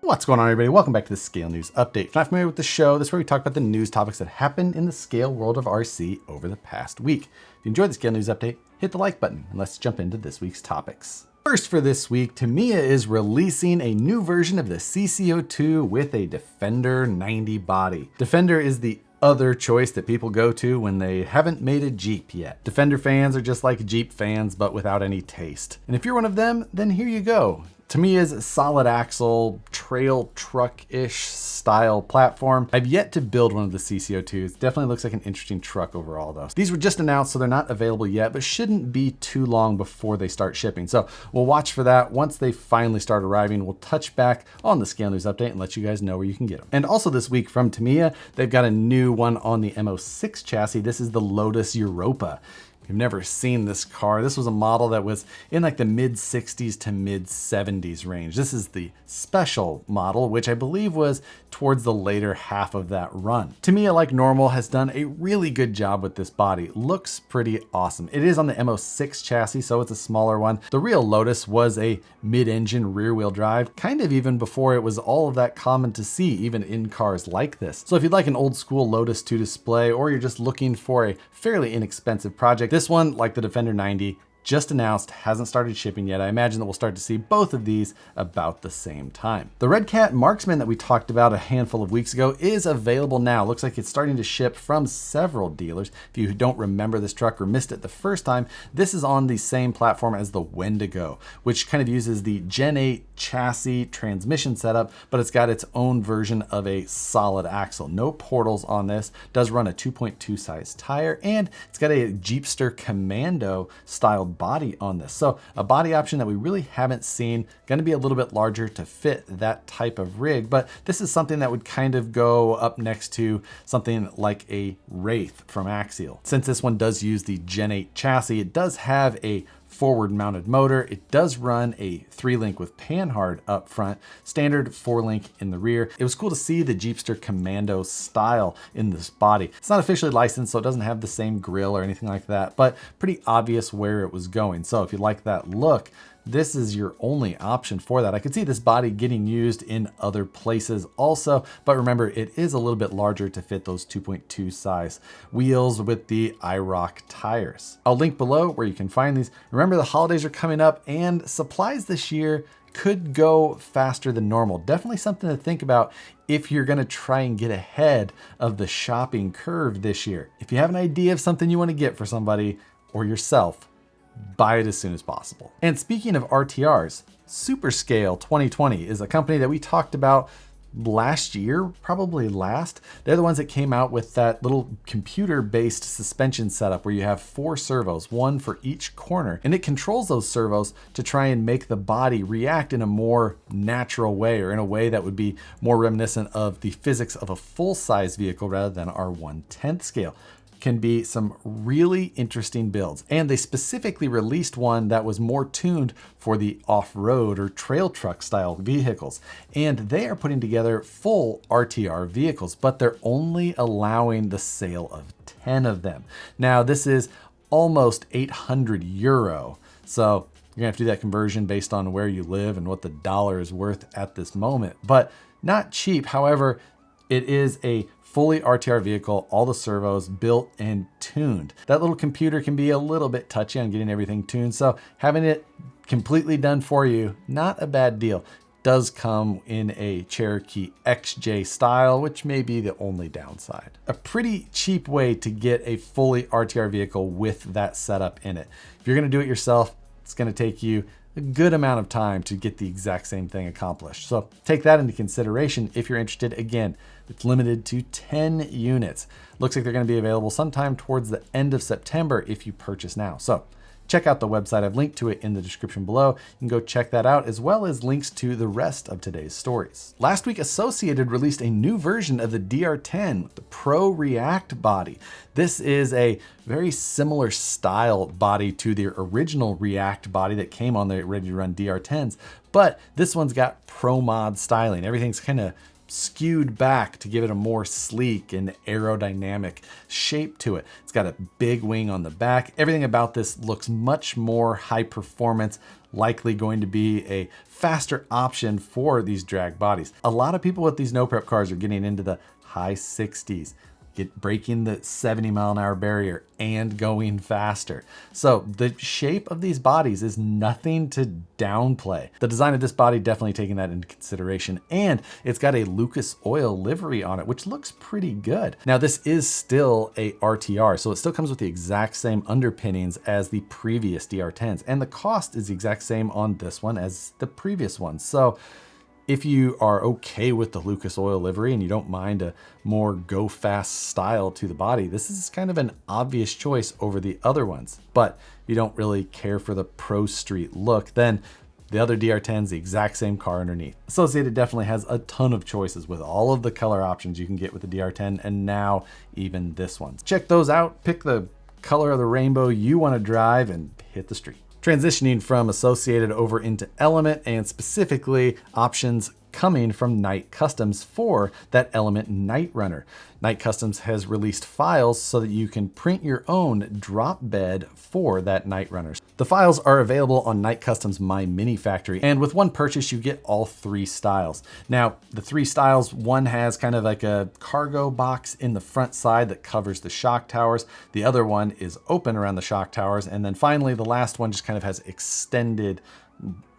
What's going on, everybody? Welcome back to the Scale News Update. If you're not familiar with the show, this is where we talk about the news topics that happened in the scale world of RC over the past week. If you enjoyed the Scale News Update, hit the like button and let's jump into this week's topics. First for this week, Tamiya is releasing a new version of the CC2 with a Defender 90 body. Defender is the other choice that people go to when they haven't made a Jeep yet. Defender fans are just like Jeep fans, but without any taste. And if you're one of them, then here you go. Tamiya's solid axle, trail truck-ish style platform. I've yet to build one of the CC2s. Definitely looks like an interesting truck overall though. These were just announced, so they're not available yet, but shouldn't be too long before they start shipping. So we'll watch for that. Once they finally start arriving, we'll touch back on the Scale News Update and let you guys know where you can get them. And also this week from Tamiya, they've got a new one on the MO6 chassis. This is the Lotus Europa. If you've never seen this car, this was a model that was in like the mid 60s to mid 70s range. This is the special model, which I believe was towards the later half of that run. Tamiya, like normal, has done a really good job with this body. Looks pretty awesome. It is on the MO6 chassis, so it's a smaller one. The real Lotus was a mid-engine rear-wheel drive, kind of even before it was all of that common to see, even in cars like this. So if you'd like an old school Lotus to display, or you're just looking for a fairly inexpensive project, this one, like the Defender 90, just announced, hasn't started shipping yet. I imagine that we'll start to see both of these about the same time. The Redcat Marksman that we talked about a handful of weeks ago is available now. Looks like it's starting to ship from several dealers. If you don't remember this truck or missed it the first time, this is on the same platform as the Wendigo, which kind of uses the Gen 8 chassis transmission setup, but it's got its own version of a solid axle. No portals on this, does run a 2.2 size tire, and it's got a Jeepster Commando style body on this. So a body option that we really haven't seen, going to be a little bit larger to fit that type of rig, but this is something that would kind of go up next to something like a Wraith from Axial. Since this one does use the Gen 8 chassis, it does have a forward mounted motor. It does run a 3-link with panhard up front, standard 4-link in the rear. It was cool to see the Jeepster Commando style in this body. It's not officially licensed, so it doesn't have the same grille or anything like that, but pretty obvious where it was going. So if you like that look, this is your only option for that. I could see this body getting used in other places also, but remember, it is a little bit larger to fit those 2.2 size wheels with the IROC tires. I'll link below where you can find these. Remember, the holidays are coming up and supplies this year could go faster than normal. Definitely something to think about if you're gonna try and get ahead of the shopping curve this year. If you have an idea of something you wanna get for somebody or yourself, buy it as soon as possible. And speaking of RTRs, Superscale 2020 is a company that we talked about last year, probably last. They're the ones that came out with that little computer-based suspension setup where you have 4 servos, one for each corner, and it controls those servos to try and make the body react in a more natural way, or in a way that would be more reminiscent of the physics of a full-size vehicle rather than our 1/10 scale. Can be some really interesting builds. And they specifically released one that was more tuned for the off-road or trail truck style vehicles. And they are putting together full RTR vehicles, but they're only allowing the sale of 10 of them. Now, this is almost 800 euro. So you're gonna have to do that conversion based on where you live and what the dollar is worth at this moment, but not cheap. However, it is a fully RTR vehicle, all the servos built and tuned. That little computer can be a little bit touchy on getting everything tuned, so having it completely done for you, not a bad deal. Does come in a Cherokee XJ style, which may be the only downside. A pretty cheap way to get a fully RTR vehicle with that setup in it. If you're gonna do it yourself, it's gonna take you a good amount of time to get the exact same thing accomplished. So take that into consideration if you're interested. Again, it's limited to 10 units. Looks like they're going to be available sometime towards the end of September if you purchase now. So check out the website. I've linked to it in the description below. You can go check that out, as well as links to the rest of today's stories. Last week, Associated released a new version of the DR10, the Pro React body. This is a very similar style body to the original React body that came on the Ready to Run DR10s, but this one's got Pro Mod styling. Everything's kind of skewed back to give it a more sleek and aerodynamic shape to it. It's got a big wing on the back. Everything about this looks much more high performance, likely going to be a faster option for these drag bodies. A lot of people with these no prep cars are getting into the high 60s, breaking the 70-mile-an-hour barrier and going faster. So the shape of these bodies is nothing to downplay. The design of this body definitely taking that into consideration, and it's got a Lucas Oil livery on it, which looks pretty good. Now this is still a RTR, so it still comes with the exact same underpinnings as the previous DR10s, and the cost is the exact same on this one as the previous one. So if you are okay with the Lucas Oil livery and you don't mind a more go fast style to the body, this is kind of an obvious choice over the other ones. But if you don't really care for the pro street look, then the other DR10 is the exact same car underneath. Associated definitely has a ton of choices with all of the color options you can get with the DR10, and now even this one. Check those out, pick the color of the rainbow you want to drive, and hit the street. Transitioning from Associated over into Element, and specifically options coming from Night Customs for that Element Nightrunner. Night Customs has released files so that you can print your own drop bed for that Nightrunner. The files are available on Night Customs My Mini Factory, and with one purchase you get all 3 styles. Now the 3 styles, one has kind of like a cargo box in the front side that covers the shock towers. The other one is open around the shock towers, and then finally the last one just kind of has extended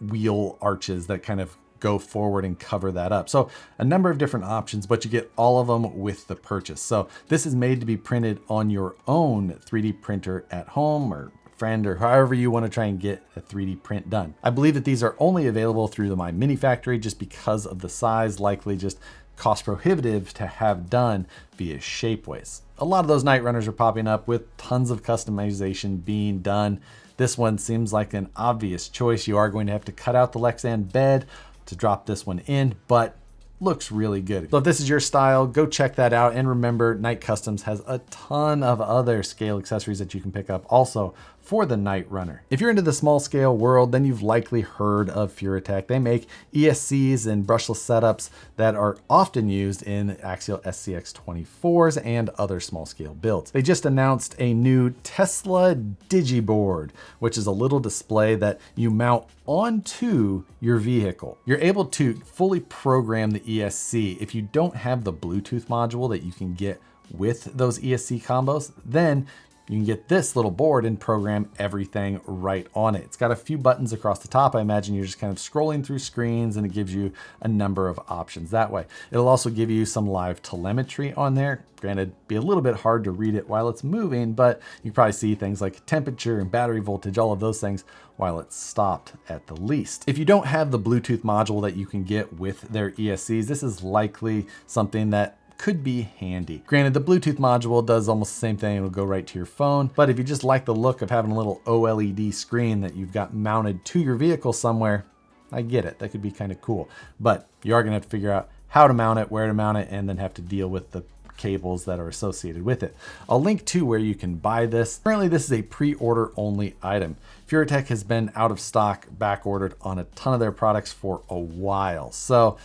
wheel arches that kind of go forward and cover that up. So a number of different options, but you get all of them with the purchase. So this is made to be printed on your own 3D printer at home, or friend, or however you want to try and get a 3D print done. I believe that these are only available through the My Mini Factory just because of the size, likely just cost prohibitive to have done via Shapeways. A lot of those Nightrunners are popping up with tons of customization being done. This one seems like an obvious choice. You are going to have to cut out the Lexan bed to drop this one in, but looks really good. So if this is your style, go check that out. And remember, Night Customs has a ton of other scale accessories that you can pick up also for the Nightrunner. If you're into the small scale world, then you've likely heard of Furatech. They make ESCs and brushless setups that are often used in Axial SCX 24s and other small scale builds. They just announced a new Tesla Digiboard, which is a little display that you mount onto your vehicle. You're able to fully program the ESC. If you don't have the Bluetooth module that you can get with those ESC combos, then you can get this little board and program everything right on it. It's got a few buttons across the top. I imagine you're just kind of scrolling through screens, and it gives you a number of options that way. It'll also give you some live telemetry on there. Granted, be a little bit hard to read it while it's moving, but you can probably see things like temperature and battery voltage, all of those things while it's stopped at the least. If you don't have the Bluetooth module that you can get with their ESCs, this is likely something that could be handy. Granted, the Bluetooth module does almost the same thing. It'll go right to your phone, but if you just like the look of having a little OLED screen that you've got mounted to your vehicle somewhere, I get it. That could be kind of cool, but you are gonna have to figure out how to mount it, where to mount it, and then have to deal with the cables that are associated with it. I'll link to where you can buy this. Currently, this is a pre-order only item. Furatech has been out of stock, back ordered on a ton of their products for a while. So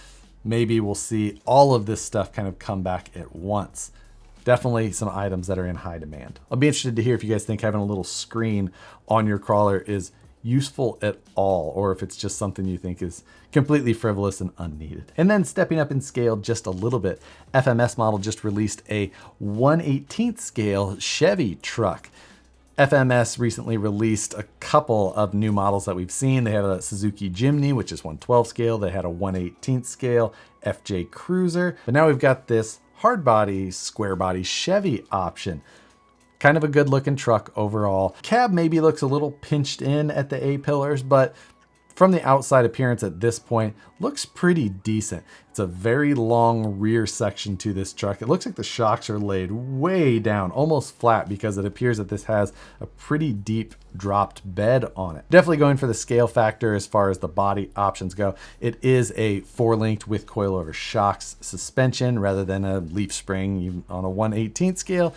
maybe we'll see all of this stuff kind of come back at once. Definitely some items that are in high demand. I'll be interested to hear if you guys think having a little screen on your crawler is useful at all, or if it's just something you think is completely frivolous and unneeded. And then stepping up in scale just a little bit, FMS Model just released a 1/18th scale Chevy truck. FMS recently released a couple of new models that we've seen. They have a Suzuki Jimny, which is 1/12 scale. They had a 1/18th scale FJ Cruiser, but now we've got this hard body, square body Chevy option. Kind of a good looking truck overall. Cab maybe looks a little pinched in at the A-pillars, but from the outside appearance at this point, looks pretty decent. It's a very long rear section to this truck. It looks like the shocks are laid way down, almost flat, because it appears that this has a pretty deep dropped bed on it. Definitely going for the scale factor as far as the body options go. It is a 4-linked with coilover shocks suspension rather than a leaf spring on a 1/18th scale.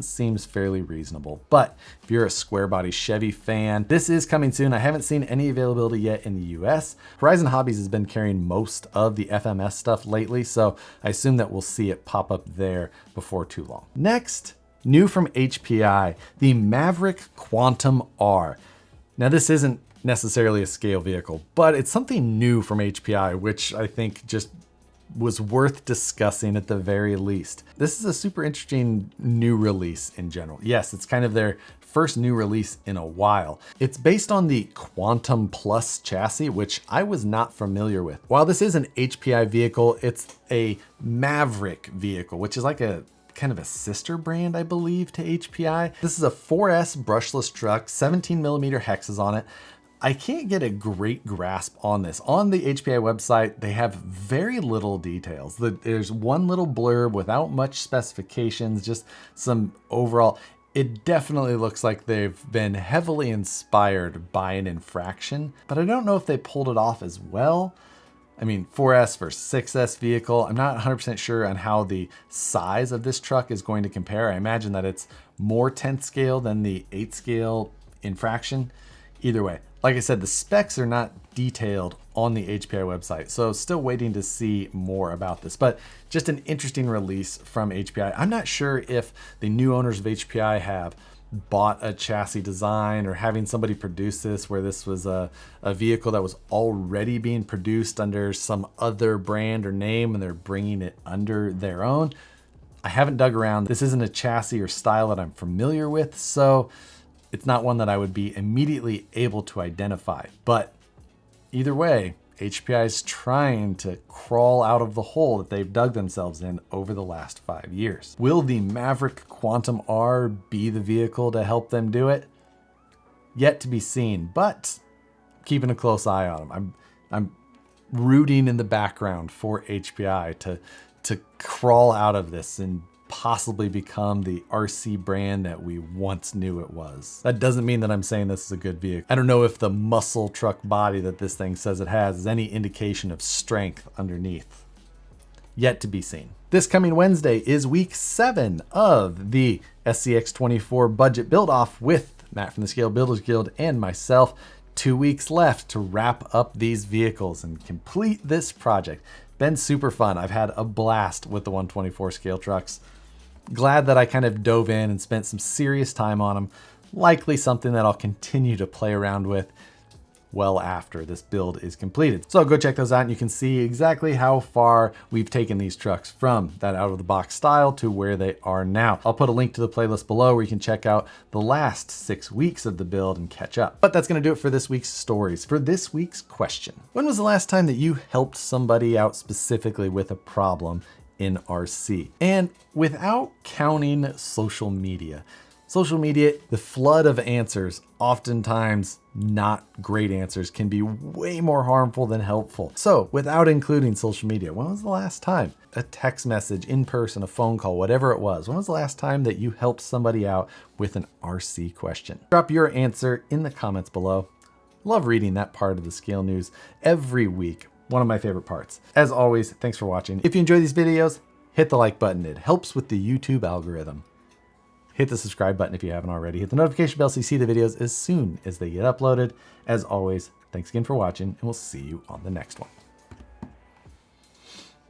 Seems fairly reasonable. But if you're a square body Chevy fan, this is coming soon. I haven't seen any availability yet in the US. Horizon Hobbies has been carrying most of the FMS stuff lately, so I assume that we'll see it pop up there before too long. Next, new from HPI, the Maverick Quantum R. Now this isn't necessarily a scale vehicle, but it's something new from HPI, which I think just was worth discussing at the very least. This is a super interesting new release in general. Yes, it's kind of their first new release in a while. It's based on the Quantum Plus chassis, which I was not familiar with. While this is an HPI vehicle, it's a Maverick vehicle, which is like a kind of a sister brand, I believe, to HPI. This is a 4S brushless truck, 17mm hexes on it. I can't get a great grasp on this. On the HPI website, they have very little details. There's one little blurb without much specifications, just some overall. It definitely looks like they've been heavily inspired by an infraction, but I don't know if they pulled it off as well. I mean, 4S versus 6S vehicle. I'm not 100% sure on how the size of this truck is going to compare. I imagine that it's more 10th scale than the 8th scale infraction. Either way, like I said, the specs are not detailed on the HPI website, so still waiting to see more about this, but just an interesting release from HPI. I'm not sure if the new owners of HPI have bought a chassis design or having somebody produce this, where this was a vehicle that was already being produced under some other brand or name and they're bringing it under their own. I haven't dug around. This isn't a chassis or style that I'm familiar with, so it's not one that I would be immediately able to identify. But either way, HPI is trying to crawl out of the hole that they've dug themselves in over the last 5 years. Will the Maverick Quantum R be the vehicle to help them do it? Yet to be seen, but keeping a close eye on them. I'm rooting in the background for HPI to crawl out of this and possibly become the RC brand that we once knew it was. That doesn't mean that I'm saying this is a good vehicle. I don't know if the muscle truck body that this thing says it has is any indication of strength underneath. Yet to be seen. This coming Wednesday is week 7 of the SCX24 budget build off with Matt from the Scale Builders Guild and myself. 2 weeks left to wrap up these vehicles and complete this project. Been super fun. I've had a blast with the 124 scale trucks. Glad that I kind of dove in and spent some serious time on them. Likely something that I'll continue to play around with well after this build is completed. So go check those out and you can see exactly how far we've taken these trucks from that out of the box style to where they are now. I'll put a link to the playlist below where you can check out the last 6 weeks of the build and catch up. But that's gonna do it for this week's stories. For this week's question: when was the last time that you helped somebody out specifically with a problem in RC? And without counting social media. Social media, the flood of answers, oftentimes not great answers, can be way more harmful than helpful. So without including social media, when was the last time? A text message, in person, a phone call, whatever it was. When was the last time that you helped somebody out with an RC question? Drop your answer in the comments below. Love reading that part of the scale news every week. One of my favorite parts. As always, thanks for watching. If you enjoy these videos, hit the like button. It helps with the YouTube algorithm. Hit the subscribe button if you haven't already. Hit the notification bell so you see the videos as soon as they get uploaded. As always, thanks again for watching, and we'll see you on the next one.